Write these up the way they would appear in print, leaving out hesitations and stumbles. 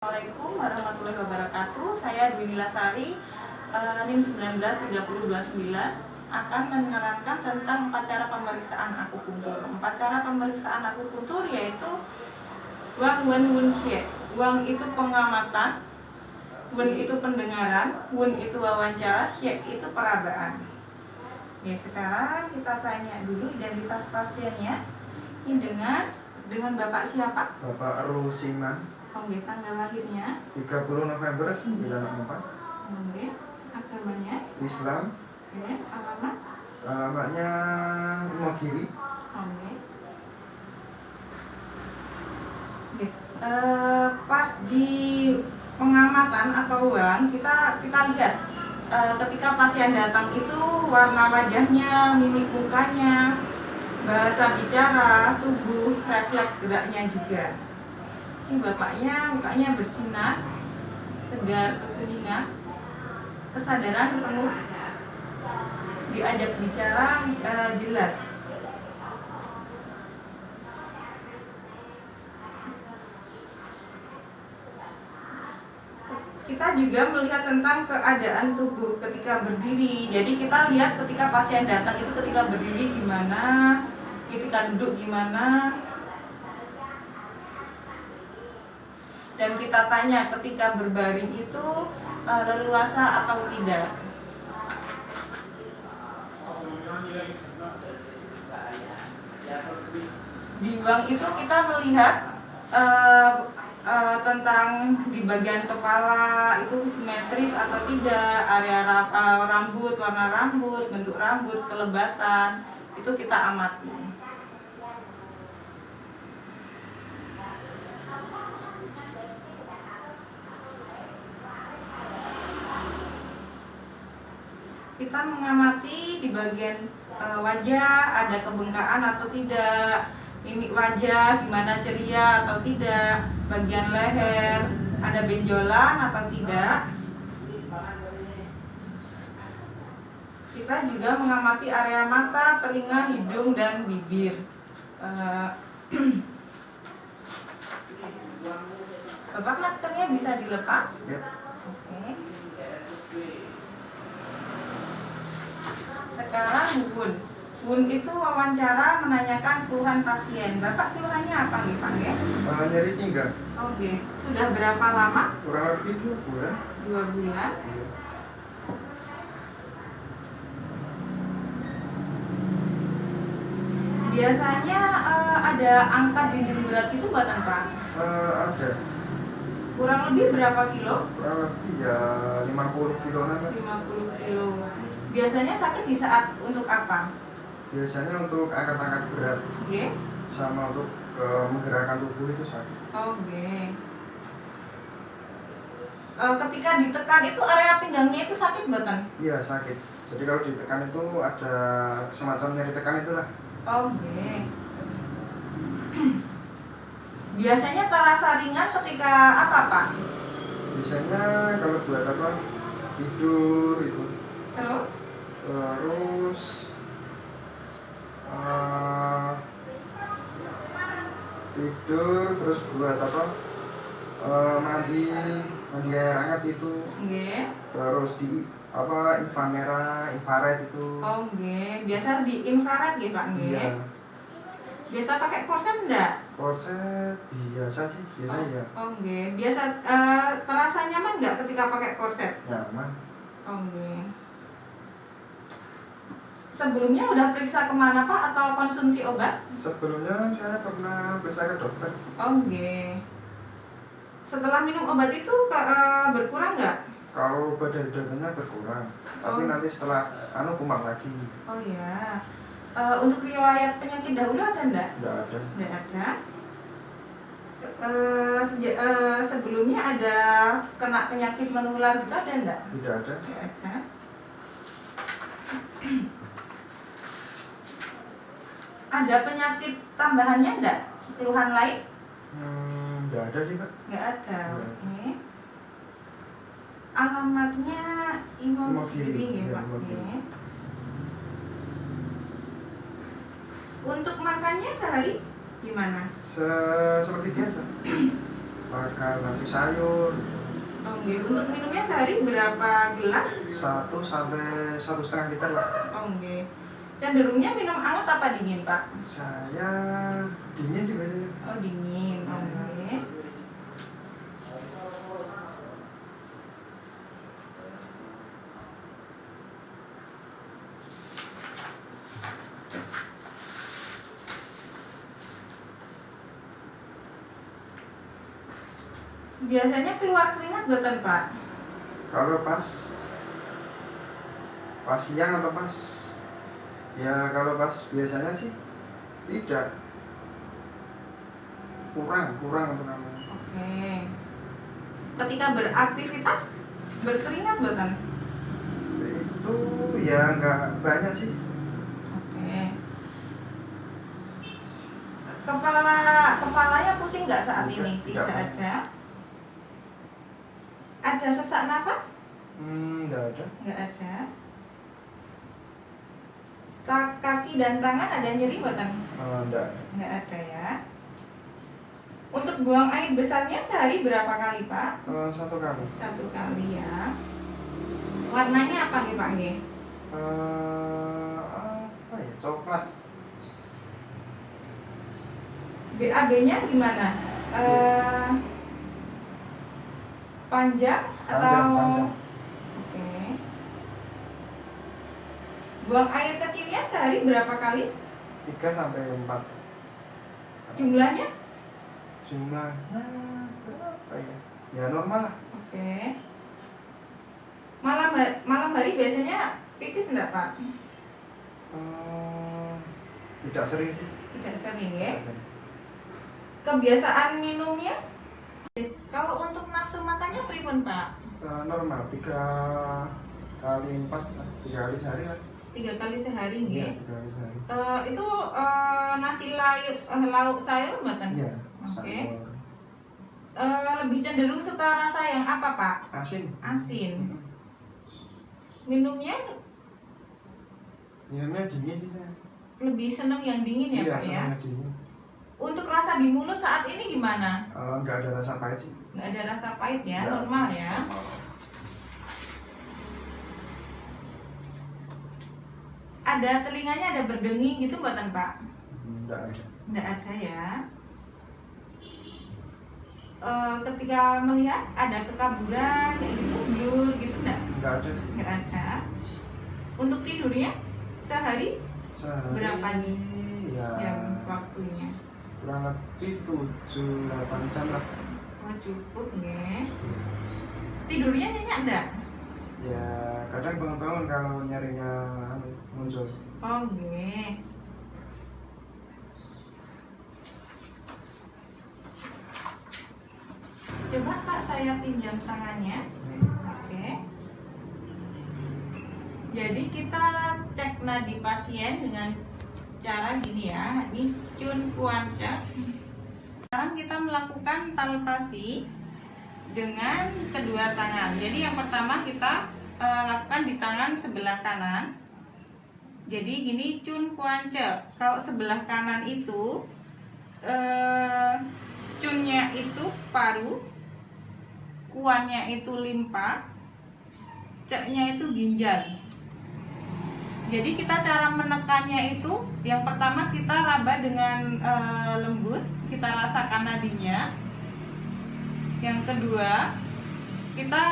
Assalamualaikum warahmatullahi wabarakatuh. Saya Dwi Nilasari, NIM 193029 akan menerangkan tentang 4 cara pemeriksaan akupuntur. 4 cara pemeriksaan akupuntur yaitu Wang Wen Wun Cie. Wang itu pengamatan, Wen itu pendengaran, Wun itu wawancara, Cie itu perabaan. Ya, sekarang kita tanya dulu identitas pasiennya. Ini dengan Bapak siapa? Bapak Rusiman. Oke, tanggal lahirnya 30 November 94. Oke, agamanya Islam. Oke, alamat Alamatnya Imogiri. Oke. Oke. Pas di pengamatan atau Wang kita lihat ketika pasien datang itu warna wajahnya, mimik mukanya, bahasa bicara, tubuh, refleks geraknya juga. Ini bapaknya mukanya bersinar, segar kekuningan, kesadaran penuh, diajak bicara jelas. Kita juga melihat tentang keadaan tubuh ketika berdiri. Jadi kita lihat ketika pasien datang itu ketika berdiri gimana, ketika duduk gimana. Dan kita tanya ketika berbaring itu leluasa atau tidak. Di Wang itu kita melihat tentang di bagian kepala itu simetris atau tidak, area rambut, warna rambut, bentuk rambut, kelebatan, itu kita amati. Kita mengamati di bagian wajah ada kebengkakan atau tidak, mimik wajah gimana, ceria atau tidak, bagian leher ada benjolan atau tidak. Kita juga mengamati area mata, telinga, hidung, dan bibir. Bapak, maskernya bisa dilepas? Yep. Oke. Sekarang Wun itu wawancara menanyakan keluhan pasien. Bapak keluhannya apa nih, Pak? Nyeri pinggang. Oke. Sudah berapa lama? Kurang lebih 2 bulan. 2 bulan. Iya. Biasanya ada angka dinding berat itu buatan Pak? Ada. Kurang lebih berapa kilo? Kurang lebih ya 50 kiloan. 50 kilo. Biasanya sakit di saat untuk apa? Biasanya untuk angkat-angkat berat. Oke. Sama untuk menggerakkan tubuh itu sakit. Oke. Ketika ditekan itu area pinggangnya itu sakit buatan? Iya, sakit. Jadi kalau ditekan itu ada semacam nyeri tekan itulah. Oke. Biasanya terasa ringan ketika apa, Pak? Biasanya kalau buat apa? Tidur itu. Terus tidur, terus buat apa? Mandi air hangat itu. Nggih. Terus di apa, infrared itu. Oh, nggih. Biasa di infrared nggih, Pak, nggih. Iya. Biasa pakai korset enggak? Korset biasa sih, biasa ya. Oh, nggih. Biasa terasa nyaman enggak ketika pakai korset? Nyaman. Oh, nggih. Sebelumnya udah periksa kemana, Pak, atau konsumsi obat? Sebelumnya saya pernah periksa ke dokter. Oh, nggih. Setelah minum obat itu berkurang nggak? Kalau obat dari dokternya berkurang, tapi nanti setelah kumat lagi. Oh ya. Untuk riwayat penyakit dahulu ada enggak? Nggak ada. Nggak ada. Sebelumnya ada kena penyakit menular gitu ada enggak? Tidak ada. Nggak ada. Ada penyakit tambahannya enggak? Keluhan lain? Nggak ada sih, Pak. Nggak ada. Nggak. Oke. Alamatnya Imogiri ya, Pak. Imogiri. Untuk makannya sehari gimana? Seperti biasa. makan nasi sayur. Oke, untuk minumnya sehari berapa gelas? 1 sampai 1,5 liter lah. Oke. Cenderungnya minum hangat apa dingin, Pak? Saya dingin sih biasanya. Oh, dingin. Oke. Biasanya keluar keringat buatan, Pak? Kalau pas siang atau pas, ya kalau pas biasanya sih tidak, kurang apa namanya. Oke. Ketika beraktivitas berkeringat buatan? Itu ya nggak banyak sih. Oke. Kepalanya pusing nggak saat ini? Tidak ada. Ada sesak nafas? Nggak ada. Nggak ada. Kaki dan tangan ada nyeri buatan? Nggak. Nggak ada ya. Untuk buang air besarnya sehari berapa kali, Pak? 1 kali. 1 kali ya. Warnanya apa nih, Pak? Apa ya, coklat. BAB-nya gimana? Panjang atau? Panjang. Oke. Buang air kecilnya sehari berapa kali? 3 sampai 4. Jumlahnya? Jumlahnya berapa ya? Ya normal lah. Oke. Malam hari biasanya pipis enggak, Pak? Tidak sering sih. Tidak sering ya. Tidak sering. Kebiasaan minumnya? Kalau untuk nafsu makannya pripun, Pak? Normal 3 kali 4, 3 kali sehari lah. 3 kali sehari Iya, nggih. 3 kali sehari. Itu nasi lauk sayur buatan? Iya. Oke. Sayur. Lebih cenderung suka rasa yang apa, Pak? Asin. Asin. Minumnya Minumnya dingin sih saya. lebih seneng yang dingin ya, Iya, Pak ya? sama dingin. Untuk rasa di mulut saat ini gimana? Nggak ada rasa pahit sih. Nggak ada rasa pahit ya, Nggak. normal ya. Ada telinganya ada berdenging gitu buatan, Pak? Nggak ada. Nggak ada ya. Ketika melihat ada kekaburan kayak gitu, blur gitu Nggak ada. nggak ada. Untuk tidurnya sehari Sehari, berapa nih ya, jam waktunya? kurang lebih 7-8 jam lah. Oh, cukup nggih. Tidurnya nyenyak enggak? Ya kadang bangun-bangun kalau nyarinya muncul. Oh, nggih. Coba Pak saya pinjam tangannya. Oke. Jadi kita cek nadi pasien dengan cara gini ya. Ini Cun Kuanca. Sekarang kita melakukan palpasi dengan kedua tangan. Jadi yang pertama kita lakukan di tangan sebelah kanan. Jadi gini Cun Kuanca. Kalau sebelah kanan itu cunnya itu paru, kuannya itu limpa, ceknya itu ginjal. Jadi kita cara menekannya itu yang pertama kita raba dengan lembut, kita rasakan nadinya. Yang kedua kita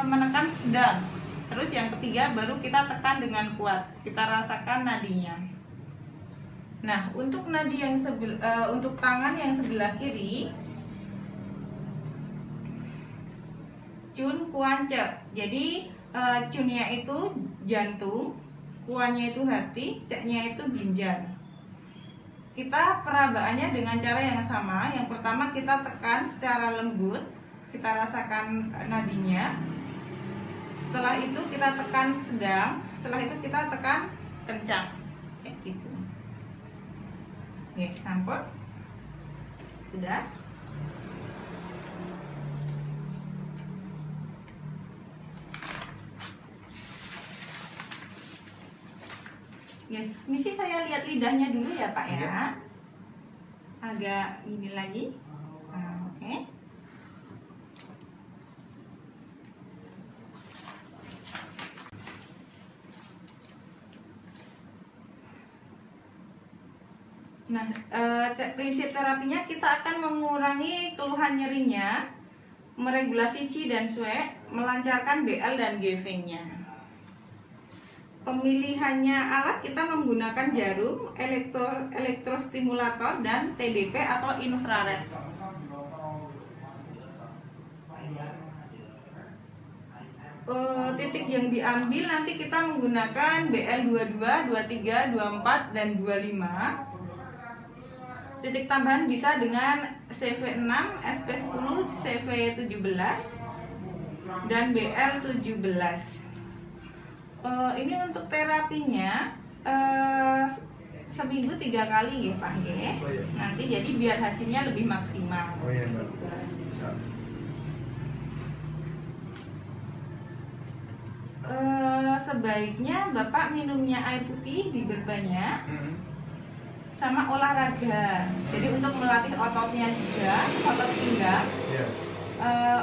menekan sedang. Terus yang ketiga baru kita tekan dengan kuat, kita rasakan nadinya. Nah, untuk nadi yang untuk tangan yang sebelah kiri, Cun Kuanca. Jadi cunnya itu jantung, kuannya itu hati, ceknya itu ginjal. Kita perabaannya dengan cara yang sama. Yang pertama kita tekan secara lembut, kita rasakan nadinya. Setelah itu kita tekan sedang, setelah itu kita tekan kencang, kayak gitu. Oke, sampel sudah. Ya, misi saya lihat lidahnya dulu ya Pak ya. Agak ini lagi. Nah, oke. Nah, prinsip terapinya kita akan mengurangi keluhan nyerinya, meregulasi Qi dan Shui, melancarkan BL dan GV-nya. Pemilihannya alat kita menggunakan jarum, elektrostimulator, dan TDP atau infrared. Titik yang diambil nanti kita menggunakan BL22, 23, 24, dan 25. Titik tambahan bisa dengan CV6, SP10, CV17, dan BL17. Ini untuk terapinya seminggu 3 kali ya Pak ya. Oh, iya. Nanti jadi biar hasilnya lebih maksimal. Oh iya Mbak. Siap. Sebaiknya Bapak minumnya air putih diperbanyak sama olahraga. Jadi untuk melatih ototnya juga, otot pinggang. Iya.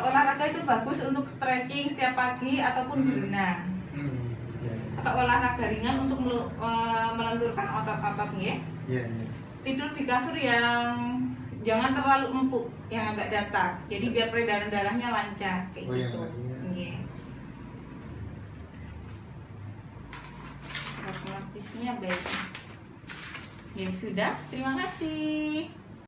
Olahraga itu bagus untuk stretching setiap pagi ataupun berenang. Iya. Atau olahraga ringan untuk melenturkan otot-ototnya. Iya, iya. Tidur di kasur yang jangan terlalu empuk, yang agak datar. Jadi biar peredaran darahnya lancar kayak Oh, iya, gitu. iya. Iya. Prognosisnya baik. Ya sudah, terima kasih.